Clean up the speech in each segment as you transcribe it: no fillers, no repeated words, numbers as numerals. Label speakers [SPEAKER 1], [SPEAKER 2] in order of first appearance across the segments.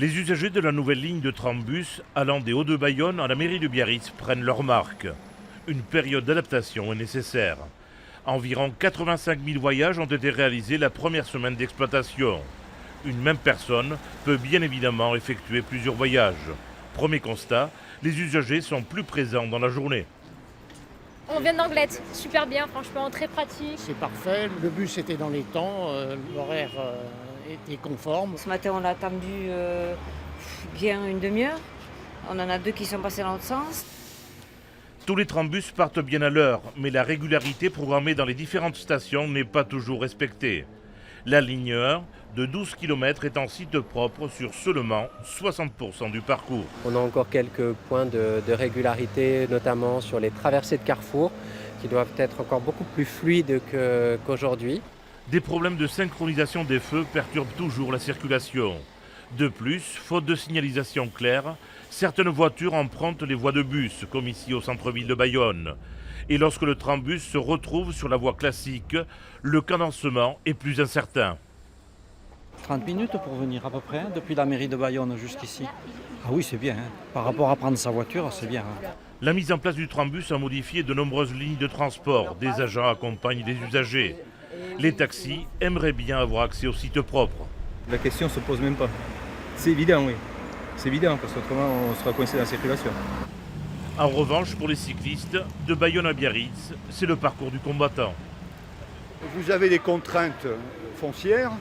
[SPEAKER 1] Les usagers de la nouvelle ligne de trambus allant des Hauts-de-Bayonne à la mairie de Biarritz prennent leur marque. Une période d'adaptation est nécessaire. Environ 85 000 voyages ont été réalisés la première semaine d'exploitation. Une même personne peut bien évidemment effectuer plusieurs voyages. Premier constat, les usagers sont plus présents dans la journée.
[SPEAKER 2] On vient d'Anglet, super bien, franchement, très pratique.
[SPEAKER 3] C'est parfait, le bus était dans les temps, l'horaire était conforme.
[SPEAKER 4] Ce matin, on a attendu bien une demi-heure. On en a deux qui sont passés dans l'autre sens.
[SPEAKER 1] Tous les trambus partent bien à l'heure, mais la régularité programmée dans les différentes stations n'est pas toujours respectée. La ligne 1, de 12 km, est en site propre sur seulement 60% du parcours.
[SPEAKER 5] On a encore quelques points de régularité, notamment sur les traversées de carrefour, qui doivent être encore beaucoup plus fluides qu'aujourd'hui.
[SPEAKER 1] Des problèmes de synchronisation des feux perturbent toujours la circulation. De plus, faute de signalisation claire, certaines voitures empruntent les voies de bus, comme ici au centre-ville de Bayonne. Et lorsque le trambus se retrouve sur la voie classique, le cadencement est plus incertain.
[SPEAKER 6] 30 minutes pour venir à peu près, depuis la mairie de Bayonne jusqu'ici. Ah oui, c'est bien. Par rapport à prendre sa voiture, c'est bien.
[SPEAKER 1] La mise en place du trambus a modifié de nombreuses lignes de transport. Des agents accompagnent les usagers. Les taxis aimeraient bien avoir accès au site propre.
[SPEAKER 7] La question ne se pose même pas. C'est évident, oui. C'est évident, parce qu'autrement on sera coincé dans la circulation.
[SPEAKER 1] En revanche, pour les cyclistes, de Bayonne à Biarritz, c'est le parcours du combattant.
[SPEAKER 8] Vous avez des contraintes foncières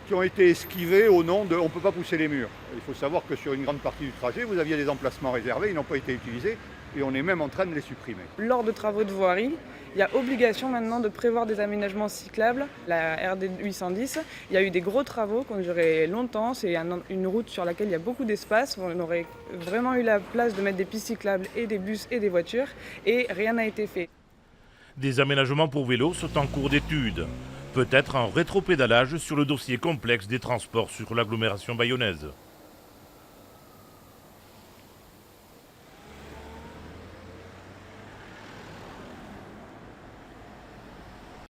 [SPEAKER 8] qui ont été esquivées au nom de « on ne peut pas pousser les murs ». Il faut savoir que sur une grande partie du trajet, vous aviez des emplacements réservés, ils n'ont pas été utilisés et on est même en train de les supprimer.
[SPEAKER 9] Lors de travaux de voirie, il y a obligation maintenant de prévoir des aménagements cyclables. La RD 810, il y a eu des gros travaux qui ont duré longtemps. C'est une route sur laquelle il y a beaucoup d'espace. On aurait vraiment eu la place de mettre des pistes cyclables et des bus et des voitures et rien n'a été fait.
[SPEAKER 1] Des aménagements pour vélos sont en cours d'étude. Peut-être un rétropédalage sur le dossier complexe des transports sur l'agglomération bayonnaise.